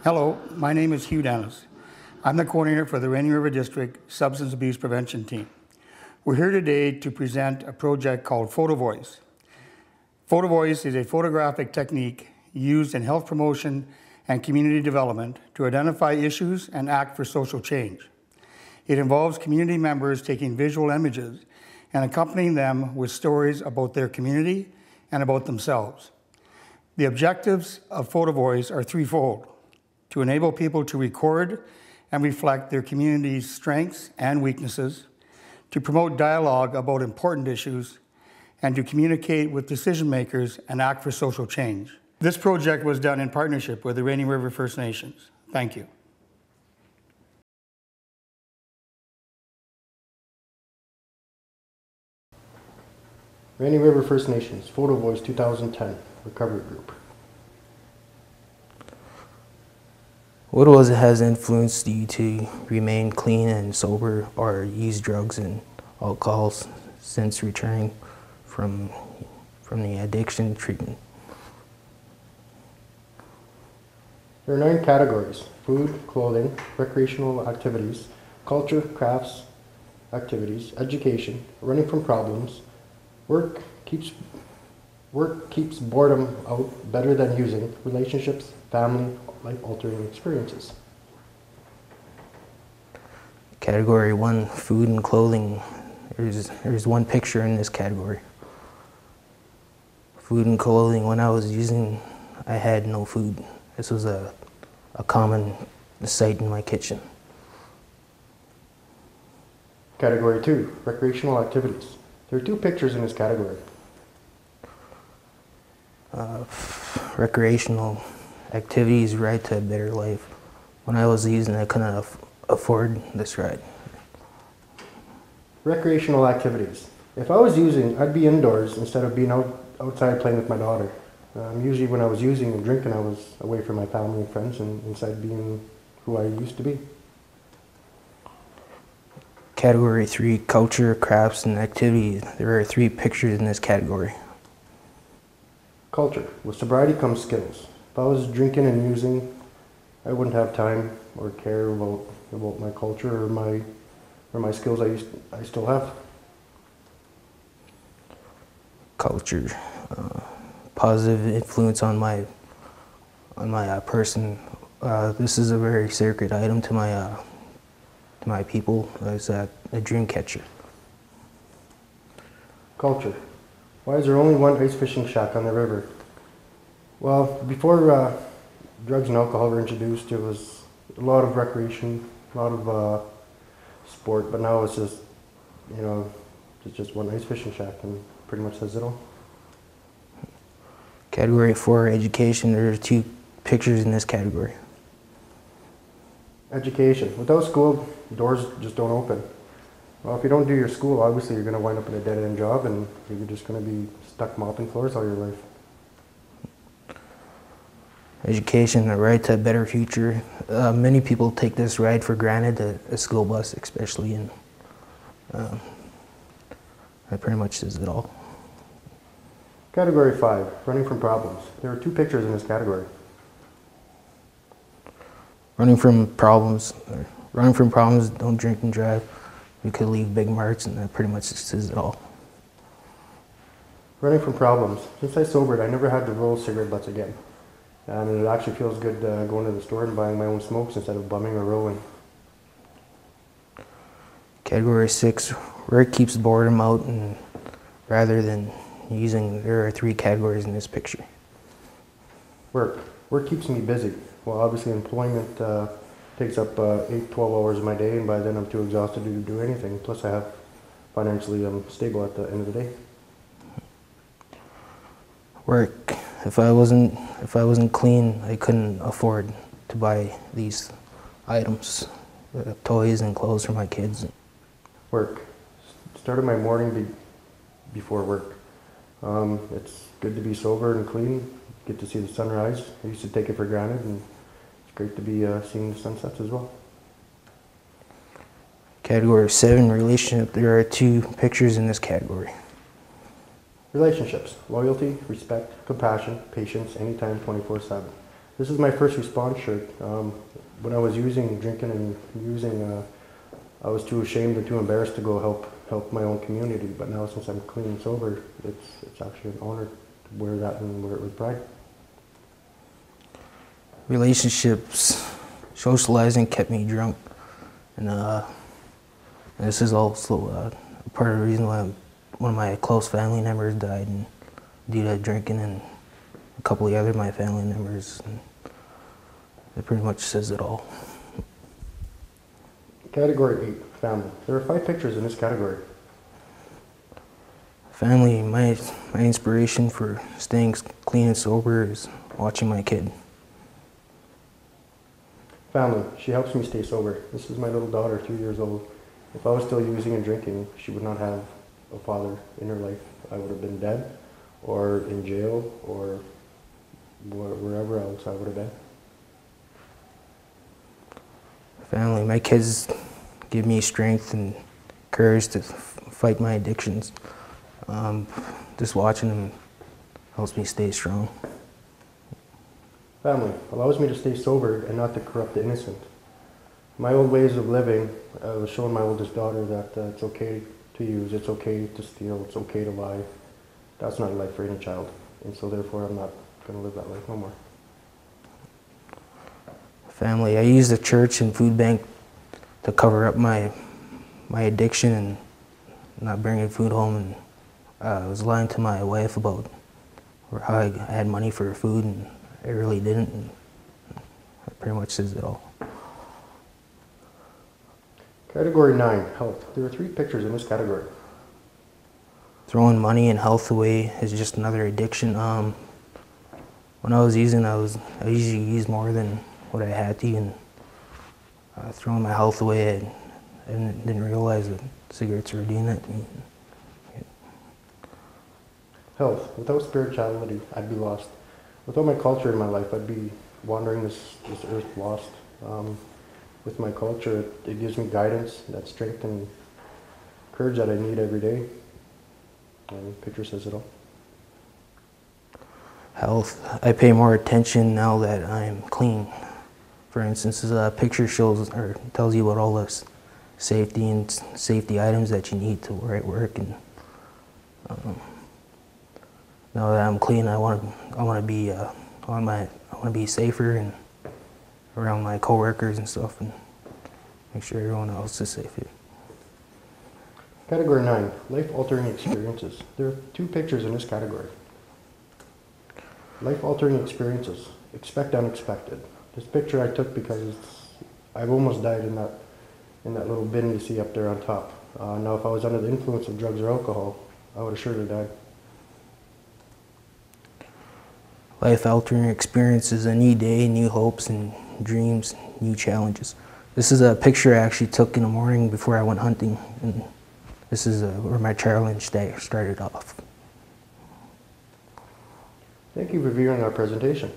Hello, my name is Hugh Dennis. I'm the coordinator for the Rainy River District Substance Abuse Prevention Team. We're here today to present a project called Photo Voice. Photo Voice is a photographic technique used in health promotion and community development to identify issues and act for social change. It involves community members taking visual images and accompanying them with stories about their community and about themselves. The objectives of Photo Voice are threefold: to enable people to record and reflect their community's strengths and weaknesses, to promote dialogue about important issues, and to communicate with decision makers and act for social change. This project was done in partnership with the Rainy River First Nations. Thank you. Rainy River First Nations, Photo Voice 2010, Recovery Group. What has influenced you to remain clean and sober or use drugs and alcohol since returning from the addiction treatment? There are 9 categories: food, clothing, recreational activities, culture, crafts, activities, education, running from problems, work keeps boredom out better than using, relationships, family, life-altering experiences. Category 1, food and clothing. There's one picture in this category. Food and clothing. When I was using, I had no food. This was a common sight in my kitchen. Category 2, recreational activities. There are 2 pictures in this category. Recreational activities, ride to a better life. When I was using, I couldn't afford this ride. Recreational activities. If I was using, I'd be indoors instead of being outside playing with my daughter. Usually when I was using and drinking, I was away from my family and friends and inside being who I used to be. Category 3, culture, crafts, and activities. There are 3 pictures in this category. Culture. With sobriety comes skills. If I was drinking and using, I wouldn't have time or care about my culture or my skills I still have. Culture. Positive influence on my person. This is a very sacred item to my people. It's a dream catcher. Culture. Why is there only one ice fishing shack on the river? Well, before drugs and alcohol were introduced, it was a lot of recreation, a lot of sport, but now it's just, it's just one ice fishing shack and pretty much says it all. Category 4, education. There are 2 pictures in this category. Education. Without school, doors just don't open. Well, if you don't do your school, obviously you're going to wind up in a dead-end job and you're just going to be stuck mopping floors all your life. Education, a ride to a better future. Many people take this ride for granted, a school bus especially, and that pretty much says it all. Category 5, running from problems. There are 2 pictures in this category. Running from problems, don't drink and drive. You could leave big marks, and that pretty much says it all. Running from problems. Since I sobered, I never had to roll cigarette butts again. And it actually feels good going to the store and buying my own smokes instead of bumming or rolling. Category 6, where it keeps boredom out, and rather than using, there are 3 categories in this picture. Work. Work keeps me busy. Well, obviously employment takes up 8-12 hours of my day, and by then I'm too exhausted to do anything. Plus I'm stable at the end of the day. Work. If I wasn't clean, I couldn't afford to buy these items, toys and clothes for my kids. Work. Started my morning before work. It's good to be sober and clean, get to see the sunrise. I used to take it for granted, and it's great to be seeing the sunsets as well. Category 7, relationship. There are 2 pictures in this category. Relationships, loyalty, respect, compassion, patience, anytime, 24/7. This is my first response shirt. When I was drinking and using, I was too ashamed and too embarrassed to go help my own community. But now since I'm clean and sober, it's actually an honor to wear that and wear it with pride. Relationships, socializing kept me drunk, and this is also part of the reason why one of my close family members died due to drinking, and a couple of the other my family members. And it pretty much says it all. Category 8, family. There are 5 pictures in this category. Family, my inspiration for staying clean and sober is watching my kid. Family. She helps me stay sober. This is my little daughter, 3 years old. If I was still using and drinking, she would not have a father in her life. I would have been dead, or in jail, or wherever else I would have been. Family, my kids give me strength and courage to fight my addictions. Just watching them helps me stay strong. Family allows me to stay sober and not to corrupt the innocent. My old ways of living, I was showing my oldest daughter that it's okay to use, it's okay to steal, it's okay to lie. That's not a life for any child. And so therefore I'm not going to live that life no more. Family, I use the church and food bank to cover up my addiction and not bringing food home. And I was lying to my wife about how I had money for food, and I really didn't. And that pretty much says it all. Category 9, health. There are 3 pictures in this category. Throwing money and health away is just another addiction. When I was using, I usually used more than what I had to, and throwing my health away, I didn't realize that cigarettes were doing that to me. Health. Without spirituality, I'd be lost. Without my culture in my life, I'd be wandering this earth lost. With my culture, it gives me guidance, that strength and courage that I need every day. And the picture says it all. Health. I pay more attention now that I'm clean. For instance, the picture shows or tells you about all the safety items that you need to wear at work, and now that I'm clean, I want to be safer and around my coworkers and stuff, and make sure everyone else is safe here. Category 9, life-altering experiences. There are 2 pictures in this category. Life-altering experiences. Expect unexpected. This picture I took because I've almost died in that little bin you see up there on top. Now, if I was under the influence of drugs or alcohol, I would have surely died. Life-altering experiences, a new day, new hopes and dreams, new challenges. This is a picture I actually took in the morning before I went hunting, and this is where my challenge day started off. Thank you for viewing our presentation.